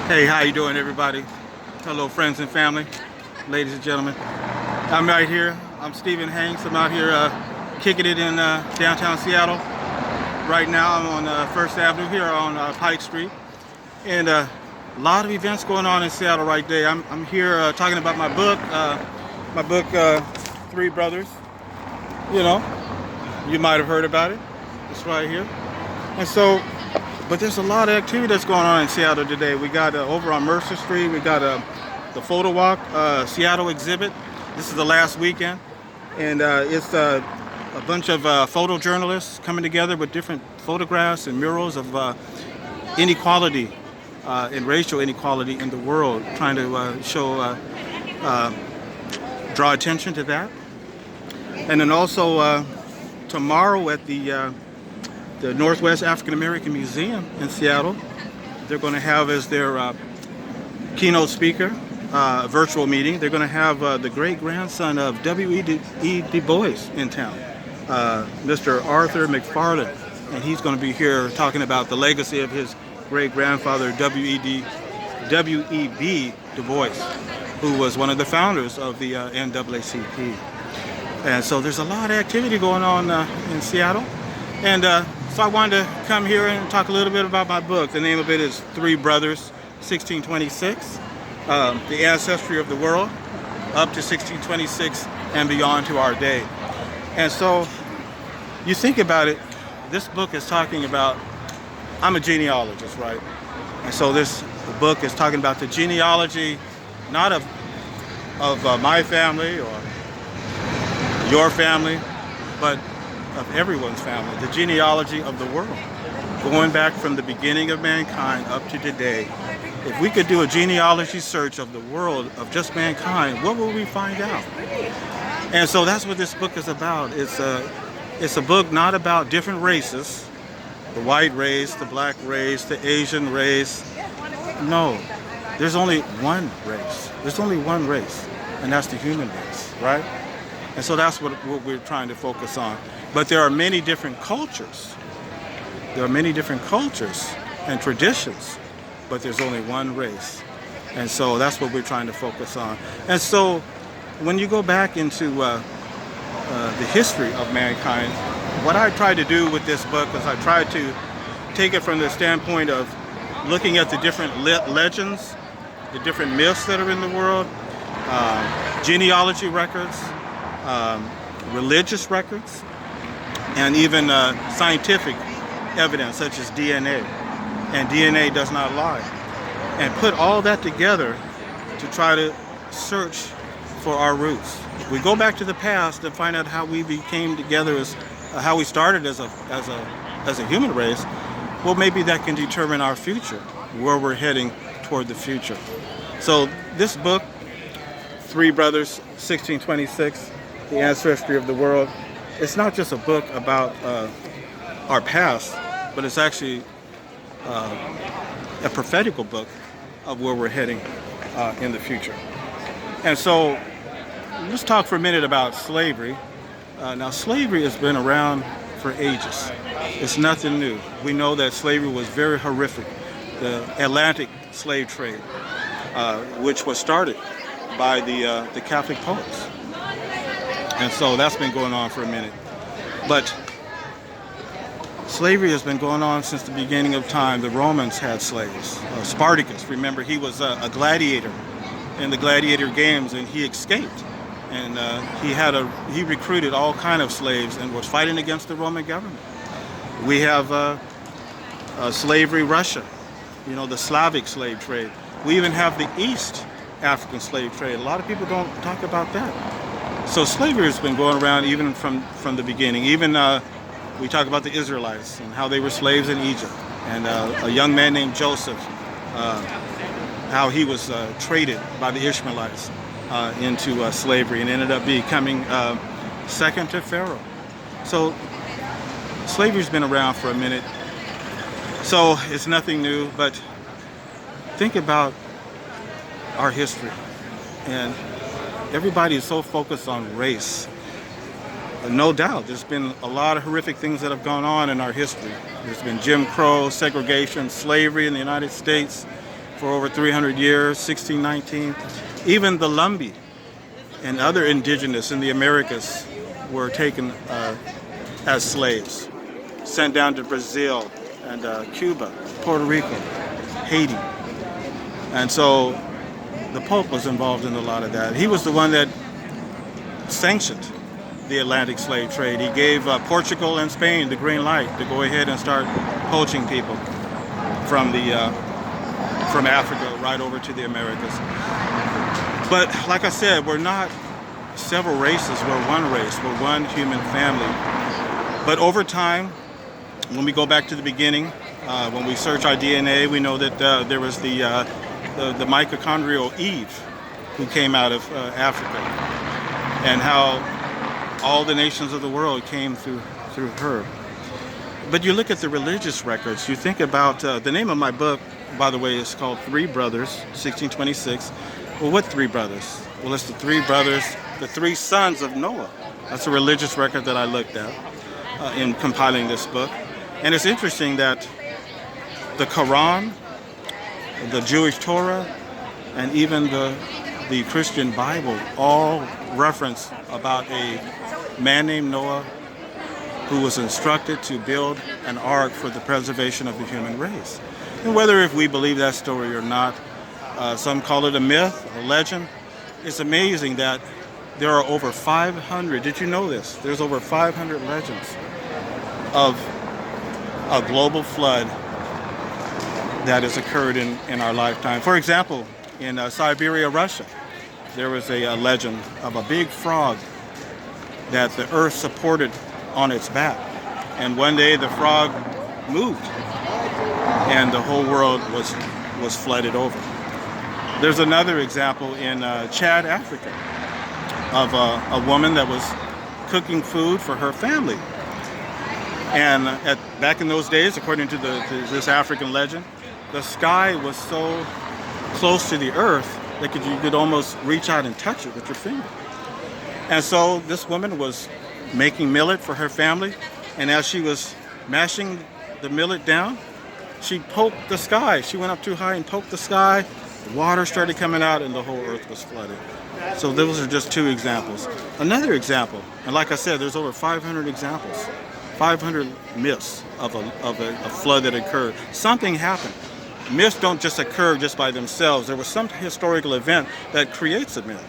Hey, how you doing, everybody? Hello, friends and family, ladies and gentlemen. I'm right here. I'm Stephen Hanks. I'm out here kicking it in downtown Seattle. Right now, I'm on First Avenue here on Pike Street, and a lot of events going on in Seattle right there. I'm here talking about my book, Three Brothers. You know, you might have heard about it. It's right here, and so. But there's a lot of activity that's going on in Seattle today. We got over on Mercer Street, we got the Photo Walk Seattle exhibit. This is the last weekend, and it's a bunch of photojournalists coming together with different photographs and murals of inequality and racial inequality in the world, trying to draw attention to that. And then also tomorrow at the Northwest African American Museum in Seattle, they're going to have as their keynote speaker a virtual meeting. They're going to have the great-grandson of W.E.B. Du Bois in town, Mr. Arthur McFarland, and he's going to be here talking about the legacy of his great-grandfather, W.E.B. Du Bois, who was one of the founders of the NAACP. And so there's a lot of activity going on in Seattle. And so I wanted to come here and talk a little bit about my book. The name of it is Three Brothers, 1626, The Ancestry of the World, up to 1626 and beyond to our day. And so you think about it, this book is talking about, I'm a genealogist, right? And so this book is talking about the genealogy, not of my family or your family, but of everyone's family, the genealogy of the world, going back from the beginning of mankind up to today. If we could do a genealogy search of the world, of just mankind, what will we find out? And so that's what this book is about. It's a book not about different races, the white race, the black race, the Asian race. No, there's only one race. There's only one race, and that's the human race, right? And so that's what we're trying to focus on. But there are many different cultures. There are many different cultures and traditions, but there's only one race. And so that's what we're trying to focus on. And so when you go back into the history of mankind, what I tried to do with this book is I tried to take it from the standpoint of looking at the different legends, the different myths that are in the world, genealogy records, religious records, and even scientific evidence such as DNA. And DNA does not lie. And put all that together to try to search for our roots. We go back to the past and find out how we became together, as how we started as a human race. Well, maybe that can determine our future, where we're heading toward the future. So this book, Three Brothers, 1626, The Ancestry of the World, it's not just a book about our past, but it's actually a prophetical book of where we're heading in the future. And so let's talk for a minute about slavery. Now, slavery has been around for ages. It's nothing new. We know that slavery was very horrific. The Atlantic slave trade, which was started by the Catholic popes. And so that's been going on for a minute. But slavery has been going on since the beginning of time. The Romans had slaves. Spartacus, remember, he was a gladiator in the gladiator games, and he escaped. And he recruited all kind of slaves and was fighting against the Roman government. We have slavery Russia, the Slavic slave trade. We even have the East African slave trade. A lot of people don't talk about that. So slavery has been going around even from the beginning. Even we talk about the Israelites and how they were slaves in Egypt. And a young man named Joseph, how he was traded by the Ishmaelites into slavery and ended up becoming second to Pharaoh. So slavery's been around for a minute. So it's nothing new, but think about our history. And everybody is so focused on race. No doubt, there's been a lot of horrific things that have gone on in our history. There's been Jim Crow, segregation, slavery in the United States, for over 300 years, 1619. Even the Lumbee and other indigenous in the Americas were taken as slaves, sent down to Brazil and Cuba, Puerto Rico, Haiti. And so the Pope was involved in a lot of that. He was the one that sanctioned the Atlantic slave trade. He gave Portugal and Spain the green light to go ahead and start poaching people from Africa right over to the Americas. But like I said, we're not several races, we're one race, we're one human family. But over time, when we go back to the beginning, when we search our DNA, we know that there was the mitochondrial Eve who came out of Africa, and how all the nations of the world came through her. But you look at the religious records, you think about, the name of my book, by the way, is called Three Brothers, 1626. Well, what three brothers? Well, it's the three brothers, the three sons of Noah. That's a religious record that I looked at in compiling this book. And it's interesting that the Quran, the Jewish Torah, and even the Christian Bible all reference about a man named Noah who was instructed to build an ark for the preservation of the human race. And whether if we believe that story or not, some call it a myth, a legend. It's amazing that there are over 500, did you know this? There's over 500 legends of a global flood that has occurred in our lifetime. For example, in Siberia, Russia, there was a legend of a big frog that the earth supported on its back. And one day the frog moved and the whole world was flooded over. There's another example in Chad, Africa, of a woman that was cooking food for her family. And back in those days, according to this African legend, the sky was so close to the earth that you could almost reach out and touch it with your finger. And so this woman was making millet for her family, and as she was mashing the millet down, she poked the sky. She went up too high and poked the sky. The water started coming out and the whole earth was flooded. So those are just two examples. Another example, and like I said, there's over 500 examples, 500 myths of a flood that occurred. Something happened. Myths don't just occur just by themselves. There was some historical event that creates a myth.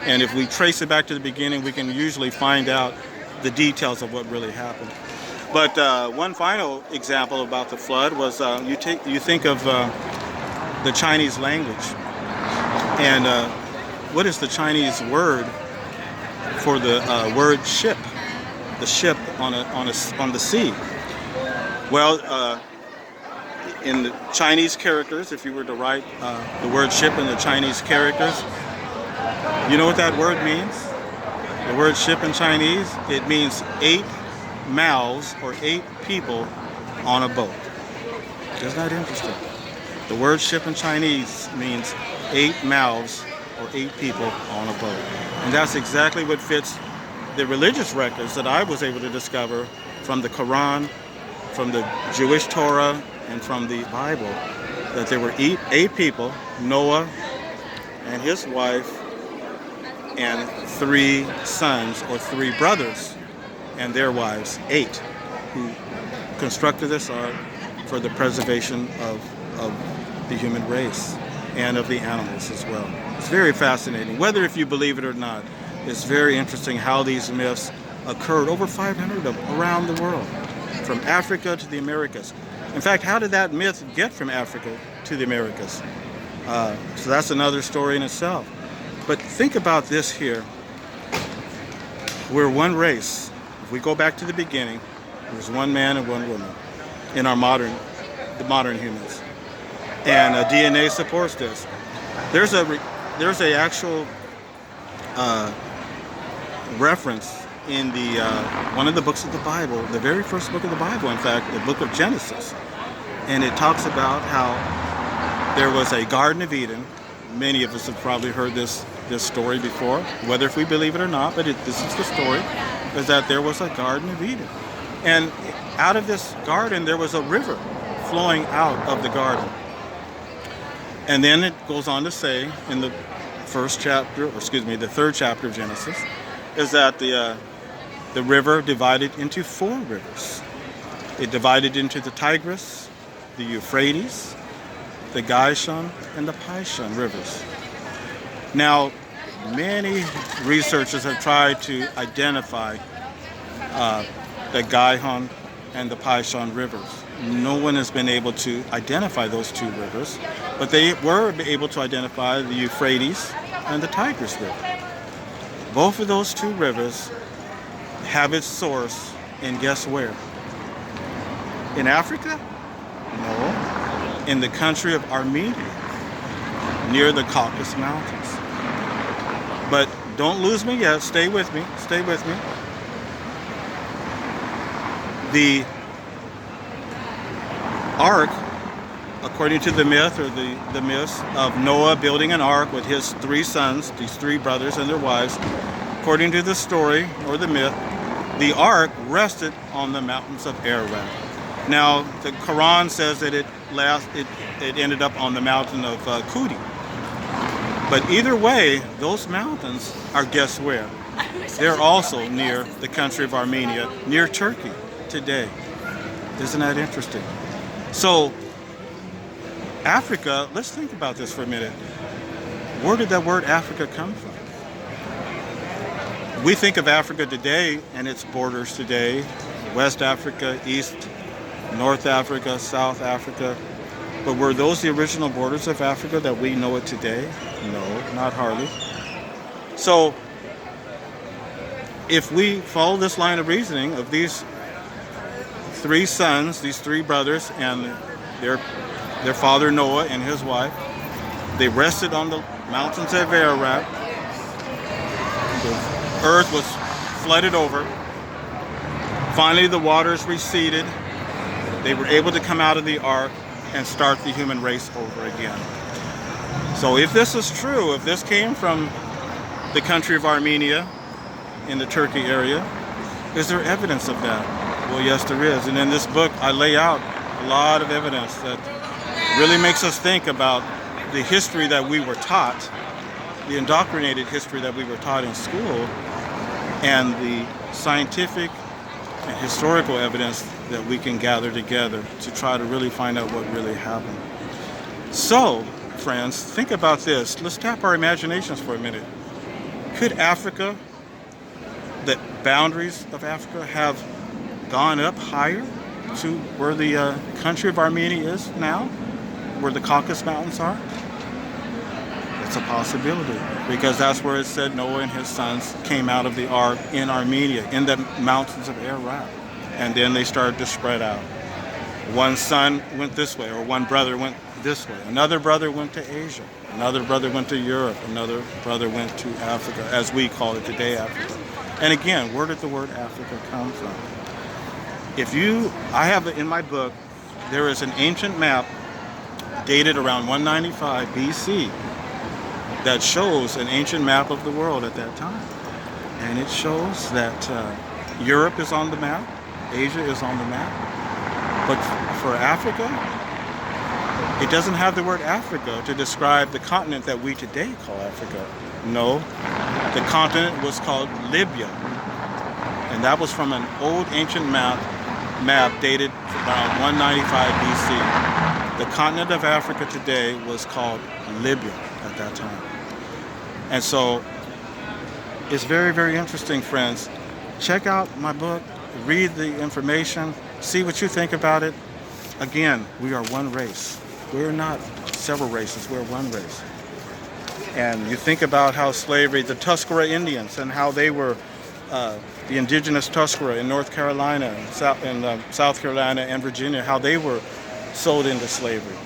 And if we trace it back to the beginning, we can usually find out the details of what really happened. But one final example about the flood was you think of the Chinese language. And what is the Chinese word for the word ship? The ship on the sea. Well, in the Chinese characters, if you were to write the word ship in the Chinese characters, you know what that word means? The word ship in Chinese, it means 8 mouths or 8 people on a boat. Isn't that interesting? The word ship in Chinese means 8 mouths or 8 people on a boat. And that's exactly what fits the religious records that I was able to discover from the Quran, from the Jewish Torah, and from the Bible, that there were 8 people, Noah and his wife, and 3 sons or 3 brothers and their wives, 8, who constructed this ark for the preservation of the human race and of the animals as well. It's very fascinating. Whether if you believe it or not, it's very interesting how these myths occurred, over 500 of them, around the world, from Africa to the Americas. In fact, how did that myth get from Africa to the Americas? So that's another story in itself. But think about this here. We're one race. If we go back to the beginning, there's one man and one woman in our the modern humans. And DNA supports this. There's a actual reference in the one of the books of the Bible, the very first book of the Bible, in fact, the book of Genesis. And it talks about how there was a Garden of Eden. Many of us have probably heard this story before, whether if we believe it or not, but this is the story, is that there was a Garden of Eden. And out of this garden, there was a river flowing out of the garden. And then it goes on to say in the the third chapter of Genesis, is that the river divided into four rivers. It divided into the Tigris, the Euphrates, the Gishon, and the Pishon rivers. Now, many researchers have tried to identify the Gihon and the Pishon rivers. No one has been able to identify those two rivers, but they were able to identify the Euphrates and the Tigris River. Both of those two rivers have its source in guess where? In Africa? No. In the country of Armenia, near the Caucasus Mountains. But don't lose me yet. Stay with me. Stay with me. The ark, according to the myth or the myths of Noah building an ark with his three sons, these three brothers and their wives, according to the story or the myth, the ark rested on the mountains of Ararat. Now, the Quran says that it ended up on the mountain of Khudi. But either way, those mountains are guess where? They're also near the country of Armenia, near Turkey today. Isn't that interesting? So, Africa, let's think about this for a minute. Where did that word Africa come from? We think of Africa today and its borders today, West Africa, East, North Africa, South Africa. But were those the original borders of Africa that we know it today? No, not hardly. So, if we follow this line of reasoning of these three sons, these three brothers, and their father Noah and his wife, they rested on the mountains of Ararat. The earth was flooded over. Finally, the waters receded. They were able to come out of the ark and start the human race over again. So if this is true, if this came from the country of Armenia in the Turkey area, is there evidence of that? Well, yes, there is. And in this book, I lay out a lot of evidence that really makes us think about the history that we were taught, the indoctrinated history that we were taught in school, and the scientific and historical evidence that we can gather together to try to really find out what really happened. So, friends, think about this. Let's tap our imaginations for a minute. Could Africa, the boundaries of Africa, have gone up higher to where the country of Armenia is now, where the Caucasus Mountains are? It's a possibility, because that's where it said Noah and his sons came out of the ark in Armenia, in the mountains of Ararat. And then they started to spread out. One son went this way, or one brother went this way. Another brother went to Asia. Another brother went to Europe. Another brother went to Africa, as we call it today, Africa. And again, where did the word Africa come from? I have in my book, there is an ancient map dated around 195 BC that shows an ancient map of the world at that time. And it shows that Europe is on the map, Asia is on the map, but for Africa, it doesn't have the word Africa to describe the continent that we today call Africa. No, the continent was called Libya, and that was from an old ancient map dated around 195 BC. The continent of Africa today was called Libya at that time. And so, it's very, very interesting, friends. Check out my book, read the information, see what you think about it. Again, we are one race. We're not several races, we're one race. And you think about how slavery, the Tuscarora Indians, and how they were the indigenous Tuscarora in North Carolina, South Carolina, and Virginia, how they were sold into slavery.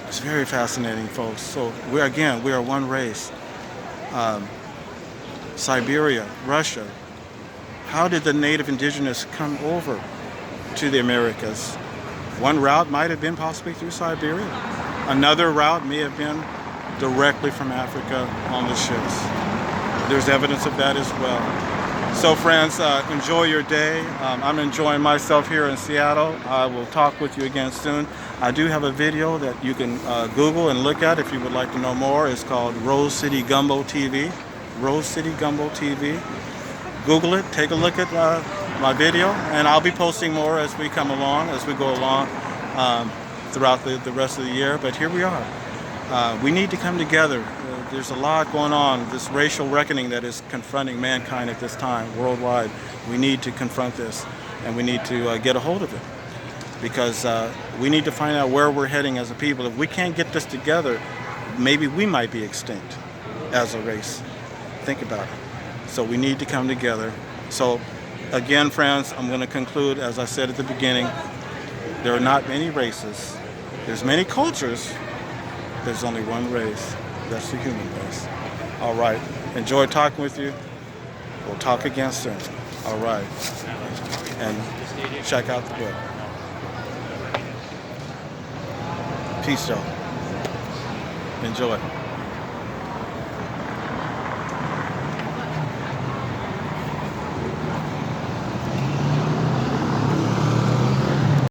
It's very fascinating, folks. So we are one race. Siberia, Russia. How did the native indigenous come over to the Americas? One route might have been possibly through Siberia. Another route may have been directly from Africa on the ships. There's evidence of that as well. So friends, enjoy your day. I'm enjoying myself here in Seattle. I will talk with you again soon. I do have a video that you can Google and look at if you would like to know more. It's called Rose City Gumbo TV. Rose City Gumbo TV. Google it, take a look at my video, and I'll be posting more as we come along, as we go along throughout the rest of the year. But here we are. We need to come together. There's a lot going on, this racial reckoning that is confronting mankind at this time worldwide. We need to confront this, and we need to get a hold of it, because we need to find out where we're heading as a people. If we can't get this together, maybe we might be extinct as a race. Think about it. So we need to come together. So again, friends, I'm going to conclude, as I said at the beginning, there are not many races. There's many cultures. There's only one race. That's the human race. All right. Enjoy talking with you. We'll talk again soon. All right. And check out the book. Peace, y'all. Enjoy.